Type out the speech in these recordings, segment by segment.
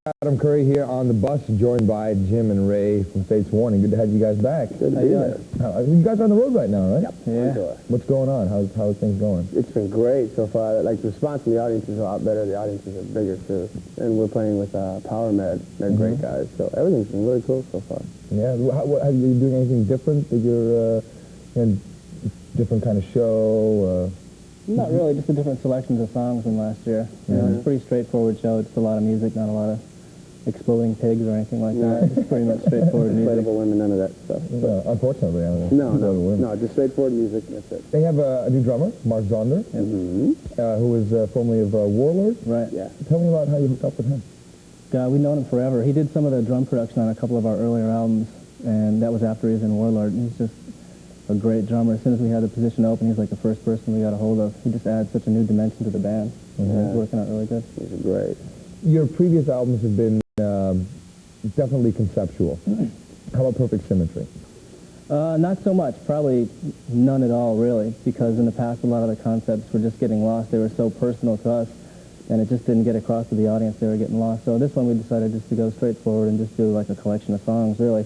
Adam Curry here on the bus, joined by Jim and Ray from Fates Warning. Good to have you guys back. Good to be here. You guys are on the road right now, right? Yep. Yeah. What's going on? How's things going? It's been great so far. Like, the response from the audience is a lot better. The audiences are bigger, too. And we're playing with Power Med. They're great guys. So everything's been really cool so far. Yeah. Are you doing anything different? That you're in different kind of show? Not really, just a different selections of songs than last year. You know, it's a pretty straightforward show. It's a lot of music, not a lot of exploding pigs or anything like that. It's pretty much straightforward music. Inflatable women, none of that stuff. Unfortunately, I don't know. No, just straightforward music, that's it. They have a new drummer, Mark Zonder, who was formerly of Warlord. Right. Yeah. Tell me about how you hooked up with him. We've known him forever. He did some of the drum production on a couple of our earlier albums, and that was after he was in Warlord. And he's just a great drummer. As soon as we had the position open, he's like the first person we got a hold of. He just adds such a new dimension to the band. He's working out really good. He's great. Your previous albums have been definitely conceptual. How about Perfect Symmetry? Not so much. Probably none at all, really, because in the past a lot of the concepts were just getting lost. They were so personal to us, and it just didn't get across to the audience. They were getting lost. So this one we decided just to go straight forward and just do like a collection of songs, really.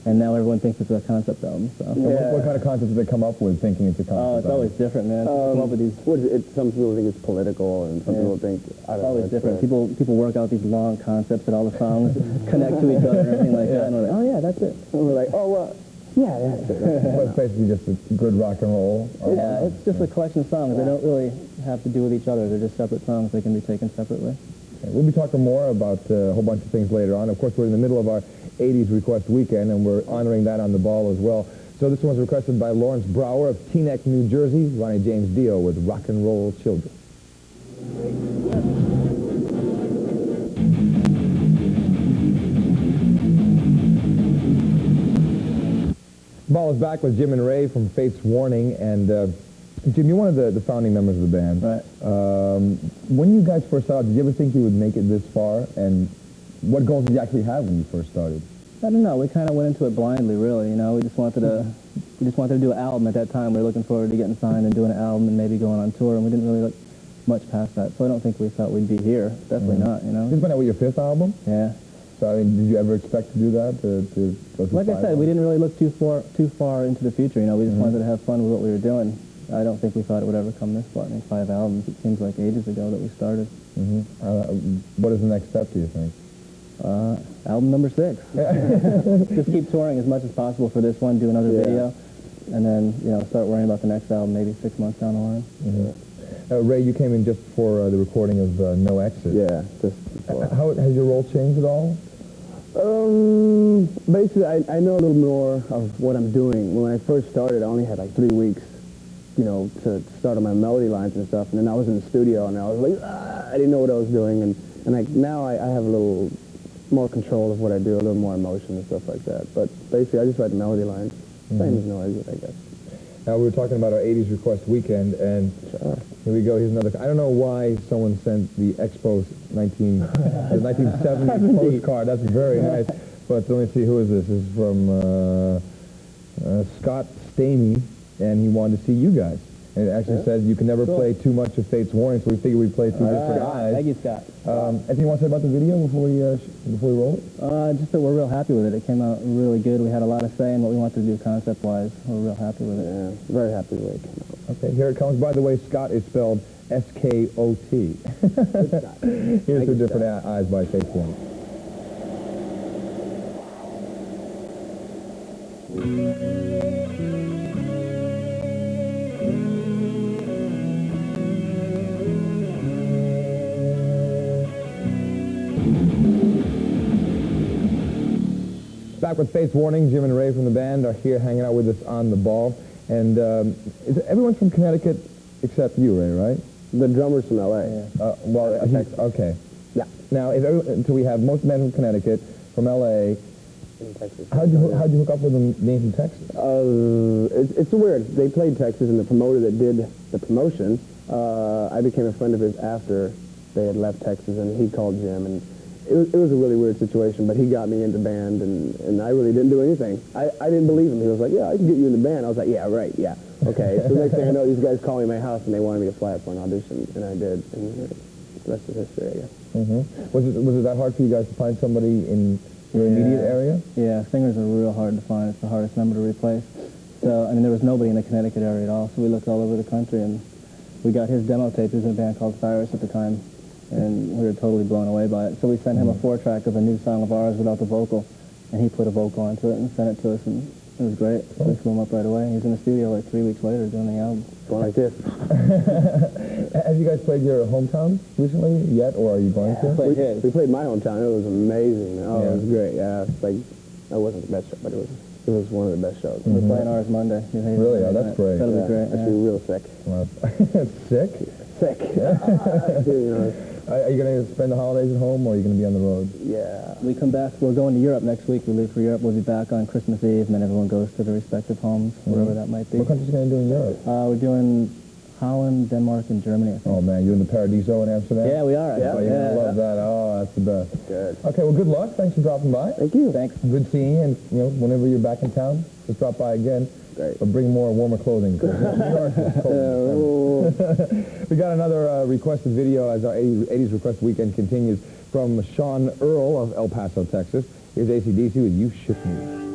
And now everyone thinks it's a concept album. So. Yeah. What kind of concepts do they come up with thinking it's a concept album? It's always different, man. Come up with these. What is it? Some people think it's political, and some people think, I don't know. It's always different. People work out these long concepts that all the songs connect to each other and everything like that. And we're like, oh yeah, that's it. And we're like, oh well, yeah, that's it. Well, it's basically just a good rock and roll. Yeah, it's just a collection of songs. They don't really have to do with each other. They're just separate songs. They can be taken separately. Okay. We'll be talking more about a whole bunch of things later on. Of course, we're in the middle of our 80s Request Weekend, and we're honoring that on the ball as well. So this one was requested by Lawrence Brower of Teaneck, New Jersey. Ronnie James Dio with Rock and Roll Children. Ball is back with Jim and Ray from Fates Warning, and Jim, you're one of the founding members of the band. Right. When you guys first started, did you ever think you would make it this far? And what goals did you actually have when you first started? I don't know. We kind of went into it blindly, really. You know, we just wanted to do an album at that time. We were looking forward to getting signed and doing an album and maybe going on tour, and we didn't really look much past that. So I don't think we thought we'd be here. Definitely not. You know. This went out with your fifth album. Yeah. So I mean, did you ever expect to do that? To go through like I said, we didn't really look too far into the future. You know, we just wanted to have fun with what we were doing. I don't think we thought it would ever come this far. I mean, 5 albums. It seems like ages ago that we started. What is the next step, do you think? Album number 6. Just keep touring as much as possible for this one, do another video, and then, you know, start worrying about the next album maybe 6 months down the line. Ray, you came in just for the recording of No Exit. Yeah, just before. How has your role changed at all? Basically, I know a little more of what I'm doing. When I first started, I only had like 3 weeks, you know, to start on my melody lines and stuff, and then I was in the studio, and I was like, I didn't know what I was doing, and like now I have a little more control of what I do, a little more emotion and stuff like that. But basically, I just write the melody lines. Same as No Exit, I guess. Now, we were talking about our 80s Request Weekend, and here we go. Here's another. I don't know why someone sent the Expos the 1970 postcard. That's very nice. But let me see, who is this? This is from Scott Stamey, and he wanted to see you guys. And it actually said you can never play too much of Fates Warning, so we figured we'd play through different eyes. Thank you, Scott. Anything you want to say about the video before we roll it? Just that we're real happy with it. It came out really good. We had a lot of say in what we wanted to do concept-wise. We're real happy with it. Yeah, very happy with it. Okay, here it comes. By the way, Scott is spelled S-K-O-T. Here's two different eyes by Fates Warning. Back with Fates Warning, Jim and Ray from the band are here hanging out with us on the ball. And everyone's from Connecticut except you, Ray, right? The drummer's from L.A. Okay. Yeah. Now, so we have most men from Connecticut, from L.A. In Texas. How'd you hook up with them being from Texas? It's weird. They played Texas, and the promoter that did the promotion, I became a friend of his after they had left Texas, and he called Jim, and it was a really weird situation, but he got me into band, and I really didn't do anything. I didn't believe him. He was like, yeah, I can get you in the band. I was like, yeah, right, yeah. Okay, so the next thing I know, these guys call me to my house, and they wanted me to fly up for an audition, and I did. And the rest is history, I guess. Was it that hard for you guys to find somebody in your immediate area? Yeah, singers are real hard to find. It's the hardest number to replace. So, I mean, there was nobody in the Connecticut area at all, so we looked all over the country, and we got his demo tape. He was in a band called Cyrus at the time, and we were totally blown away by it. So we sent him a 4-track of a new song of ours without the vocal, and he put a vocal onto it and sent it to us, and it was great. We flew him up right away. He was in the studio like 3 weeks later doing the album. Going like this. Have you guys played your hometown recently yet, or are you going to? We played my hometown. It was amazing. Oh, Yeah. it was great. Yeah, it's like, that wasn't the best show, but it was one of the best shows. We're playing ours Monday. Really? Oh, that's great. That'll be great. Actually, real sick. Well, sick? Sick. You know, Are you going to spend the holidays at home, or are you going to be on the road? yeah. We come back. We're going to Europe next week. We leave for Europe. We'll be back on Christmas Eve, and then everyone goes to their respective homes, wherever that might be. What countries are you going to do in Europe? We're doing Holland, Denmark, and Germany, I think. Oh, man, you're in the Paradiso in Amsterdam? Yeah, we are. Oh, you're going to love that. Oh, that's the best. Good. Okay, well, good luck. Thanks for dropping by. Thank you. Thanks. Good seeing you, and, whenever you're back in town, just drop by again. Great. But bring more warmer clothing. 'Cause New York is cold. We got another requested video as our 80s Request Weekend continues from Sean Earl of El Paso, Texas. Here's AC/DC with You Shook Me.